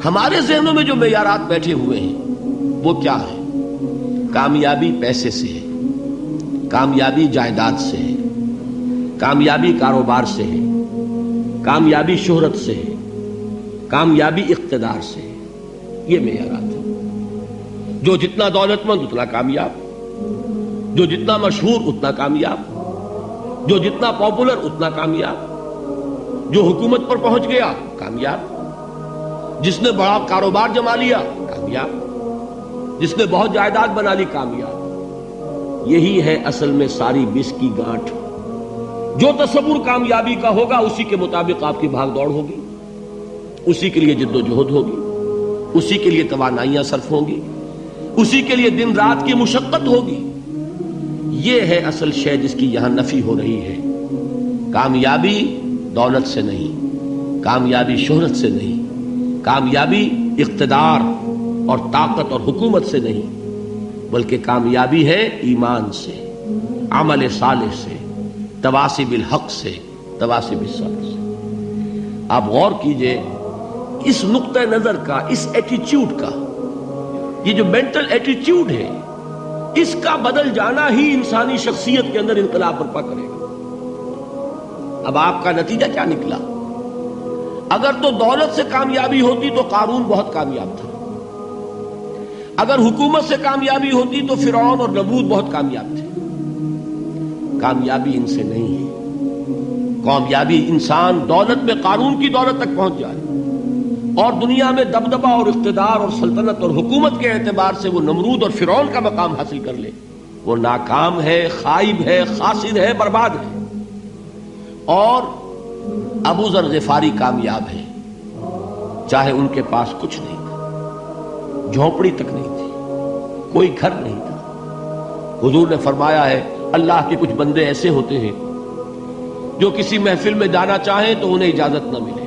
ہمارے ذہنوں میں جو معیارات بیٹھے ہوئے ہیں وہ کیا ہے؟ کامیابی پیسے سے ہے، کامیابی جائیداد سے ہے، کامیابی کاروبار سے ہے، کامیابی شہرت سے ہے، کامیابی اقتدار سے ہے. یہ معیارات ہیں. جو جتنا دولت مند اتنا کامیاب، جو جتنا مشہور اتنا کامیاب، جو جتنا پاپولر اتنا کامیاب، جو حکومت پر پہنچ گیا کامیاب، جس نے بڑا کاروبار جما لیا کامیاب، جس نے بہت جائیداد بنا لی کامیاب. یہی ہے اصل میں ساری بس کی گانٹھ. جو تصور کامیابی کا ہوگا اسی کے مطابق آپ کی بھاگ دوڑ ہوگی، اسی کے لیے جد و جہد ہوگی، اسی کے لیے توانائیاں صرف ہوں گی، اسی کے لیے دن رات کی مشقت ہوگی. یہ ہے اصل شے جس کی یہاں نفی ہو رہی ہے. کامیابی دولت سے نہیں، کامیابی شہرت سے نہیں، کامیابی اقتدار اور طاقت اور حکومت سے نہیں، بلکہ کامیابی ہے ایمان سے، عمل صالح سے، تواصی بالحق سے، تواصی بالصبر سے. آپ غور کیجئے اس نقطہ نظر کا، اس ایٹیچیوڈ کا، یہ جو مینٹل ایٹیچیوڈ ہے اس کا بدل جانا ہی انسانی شخصیت کے اندر انقلاب برپا کرے گا. اب آپ کا نتیجہ کیا نکلا؟ اگر تو دولت سے کامیابی ہوتی تو قارون بہت کامیاب تھا، اگر حکومت سے کامیابی ہوتی تو فرعون اور نمرود بہت کامیاب تھے. کامیابی ان سے نہیں ہے. کامیابی انسان دولت میں قارون کی دولت تک پہنچ جائے اور دنیا میں دبدبہ اور اقتدار اور سلطنت اور حکومت کے اعتبار سے وہ نمرود اور فرعون کا مقام حاصل کر لے، وہ ناکام ہے، خائب ہے، خاسر ہے، برباد ہے. اور ابو ذر غفاری کامیاب ہے، چاہے ان کے پاس کچھ نہیں تھا، جھونپڑی تک نہیں تھی، کوئی گھر نہیں تھا. حضور نے فرمایا ہے اللہ کے کچھ بندے ایسے ہوتے ہیں جو کسی محفل میں جانا چاہیں تو انہیں اجازت نہ ملے،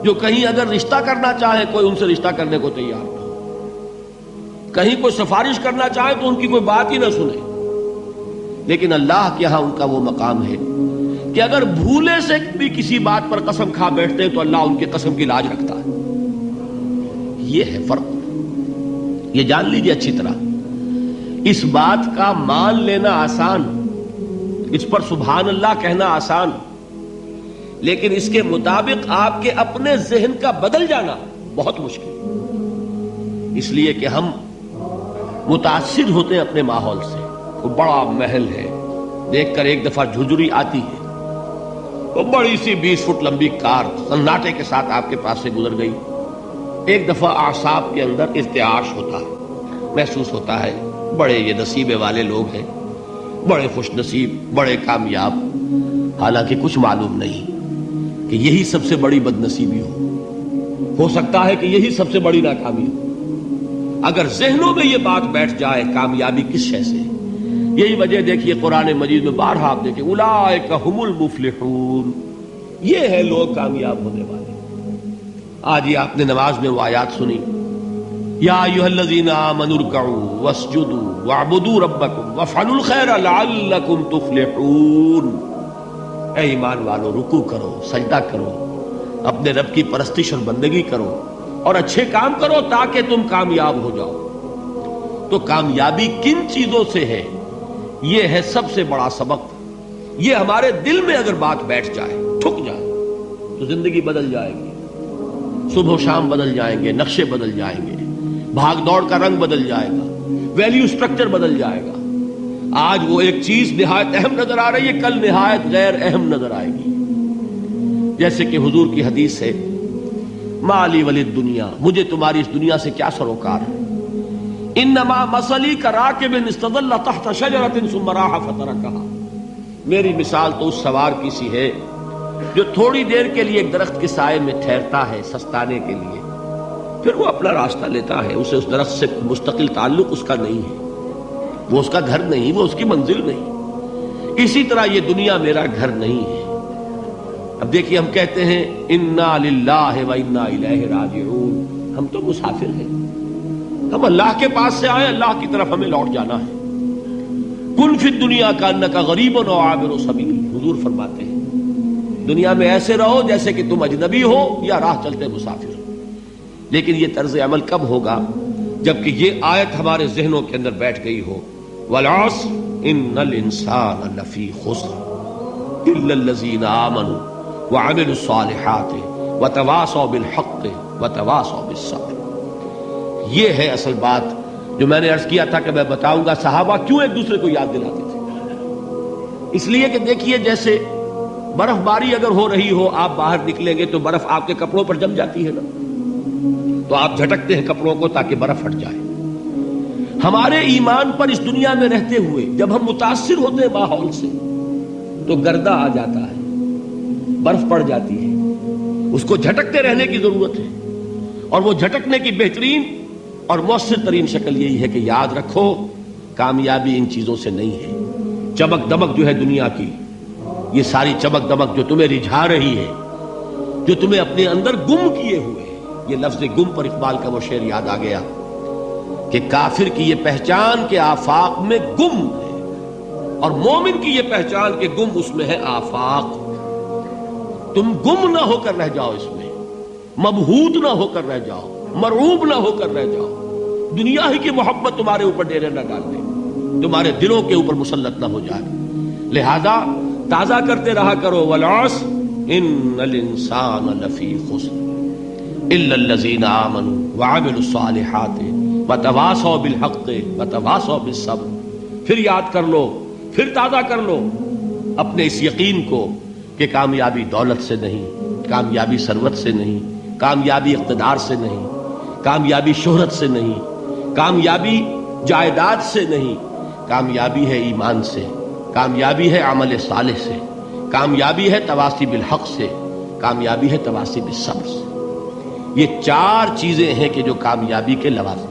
جو کہیں اگر رشتہ کرنا چاہے کوئی ان سے رشتہ کرنے کو تیار نہ ہو، کہیں کوئی سفارش کرنا چاہے تو ان کی کوئی بات ہی نہ سنے. لیکن اللہ کے ہاں ان کا وہ مقام ہے کہ اگر بھولے سے بھی کسی بات پر قسم کھا بیٹھتے تو اللہ ان کے قسم کی لاج رکھتا ہے. یہ ہے فرق. یہ جان لیجیے اچھی طرح. اس بات کا مان لینا آسان، اس پر سبحان اللہ کہنا آسان، لیکن اس کے مطابق آپ کے اپنے ذہن کا بدل جانا بہت مشکل. اس لیے کہ ہم متاثر ہوتے ہیں اپنے ماحول سے. وہ بڑا محل ہے، دیکھ کر ایک دفعہ جھجری آتی ہے، وہ بڑی سی 20 فٹ لمبی کار سناٹے کے ساتھ آپ کے پاس سے گزر گئی. ایک دفعہ اعصاب کے اندر ارتعاش ہوتا ہے، محسوس ہوتا ہے بڑے یہ نصیبے والے لوگ ہیں، بڑے خوش نصیب، بڑے کامیاب. حالانکہ کچھ معلوم نہیں کہ یہی سب سے بڑی بد نصیبی ہو سکتا ہے کہ یہی سب سے بڑی ناکامی ہو. اگر ذہنوں میں یہ بات بیٹھ جائے کامیابی کس شے سے. یہی وجہ دیکھیے قرآن مجید میں بارہا آپ دیکھیں اولئک ھم المفلحون، یہ ہے لوگ کامیاب ہونے والے. آج یہ آپ نے نماز میں وہ آیات سنی، یا ایھا الذین آمنوا ارکعوا واسجدوا واعبدوا ربکم وافعلوا الخیر لعلکم تفلحون. اے ایمان والو، رکوع کرو، سجدہ کرو، اپنے رب کی پرستش اور بندگی کرو اور اچھے کام کرو تاکہ تم کامیاب ہو جاؤ. تو کامیابی کن چیزوں سے ہے؟ یہ ہے سب سے بڑا سبق. یہ ہمارے دل میں اگر بات بیٹھ جائے، ٹھک جائے، تو زندگی بدل جائے گی. صبح و شام بدل جائیں گے، نقشے بدل جائیں گے، بھاگ دوڑ کا رنگ بدل جائے گا، ویلیو سٹرکچر بدل جائے گا. آج وہ ایک چیز نہایت اہم نظر آ رہی ہے، کل نہایت غیر اہم نظر آئے گی. جیسے کہ حضور کی حدیث ہے مالی ولد دنیا، مجھے تمہاری اس دنیا سے کیا سروکار ہے. انما مثلی کراکب استظل تحت شجرۃ ثم راح فترکها، میری مثال تو اس سوار کی سی ہے جو تھوڑی دیر کے لیے ایک درخت کے سائے میں ٹھہرتا ہے سستانے کے لیے، پھر وہ اپنا راستہ لیتا ہے. اسے اس درخت سے مستقل تعلق اس کا نہیں ہے، وہ اس کا گھر نہیں، وہ اس کی منزل نہیں. اسی طرح یہ دنیا میرا گھر نہیں ہے. اب دیکھیے ہم کہتے ہیں انا للہ و انا الیہ راجعون، ہم تو مسافر ہیں، ہم اللہ کے پاس سے آئے، اللہ کی طرف ہمیں لوٹ جانا ہے. کن فی الدنیا کانک غریب و عابر سبیل، حضور فرماتے ہیں دنیا میں ایسے رہو جیسے کہ تم اجنبی ہو یا راہ چلتے مسافر. لیکن یہ طرز عمل کب ہوگا؟ جبکہ یہ آیت ہمارے ذہنوں کے اندر بیٹھ گئی ہو، والعصر ان الانسان لفی خسر الا الذین آمنوا وعملوا الصالحات وتواصوا بالحق وتواصوا بالصبر۔ یہ ہے اصل بات جو میں نے عرض کیا تھا کہ میں بتاؤں گا صحابہ کیوں ایک دوسرے کو یاد دلاتے تھے۔ اس لیے کہ دیکھیے جیسے برف باری اگر ہو رہی ہو، آپ باہر نکلیں گے تو برف آپ کے کپڑوں پر جم جاتی ہے نا، تو آپ جھٹکتے ہیں کپڑوں کو تاکہ برف ہٹ جائے۔ ہمارے ایمان پر اس دنیا میں رہتے ہوئے جب ہم متاثر ہوتے ہیں ماحول سے تو گردہ آ جاتا ہے، برف پڑ جاتی ہے، اس کو جھٹکتے رہنے کی ضرورت ہے۔ اور وہ جھٹکنے کی بہترین اور مؤثر ترین شکل یہی ہے کہ یاد رکھو کامیابی ان چیزوں سے نہیں ہے۔ چمک دمک جو ہے دنیا کی، یہ ساری چمک دمک جو تمہیں رجھا رہی ہے، جو تمہیں اپنے اندر گم کیے ہوئے ہے، یہ لفظ گم پر اقبال کا وہ شعر یاد آ گیا کہ کافر کی یہ پہچان کے آفاق میں گم ہے، اور مومن کی یہ پہچان کہ گم اس میں ہے آفاق۔ تم گم نہ ہو کر رہ جاؤ، اس میں مبہوت نہ ہو کر رہ جاؤ، مرعوب نہ ہو کر رہ جاؤ، دنیا ہی کی محبت تمہارے اوپر ڈیرے نہ ڈال دے، تمہارے دلوں کے اوپر مسلط نہ ہو جائے۔ لہذا تازہ کرتے رہا کرو، والعصر ان الانسان لفی خسر الا الذین آمنوا وعملوا الصالحات وتواصوا بالحق وتواصوا بالصبر۔ پھر یاد کر لو، پھر تازہ کر لو اپنے اس یقین کو کہ کامیابی دولت سے نہیں، کامیابی ثروت سے نہیں، کامیابی اقتدار سے نہیں، کامیابی شہرت سے نہیں، کامیابی جائیداد سے نہیں، کامیابی ہے ایمان سے، کامیابی ہے عمل صالح سے، کامیابی ہے تواصی بالحق سے، کامیابی ہے تواصی بالصبر سے۔ یہ چار چیزیں ہیں کہ جو کامیابی کے لوازم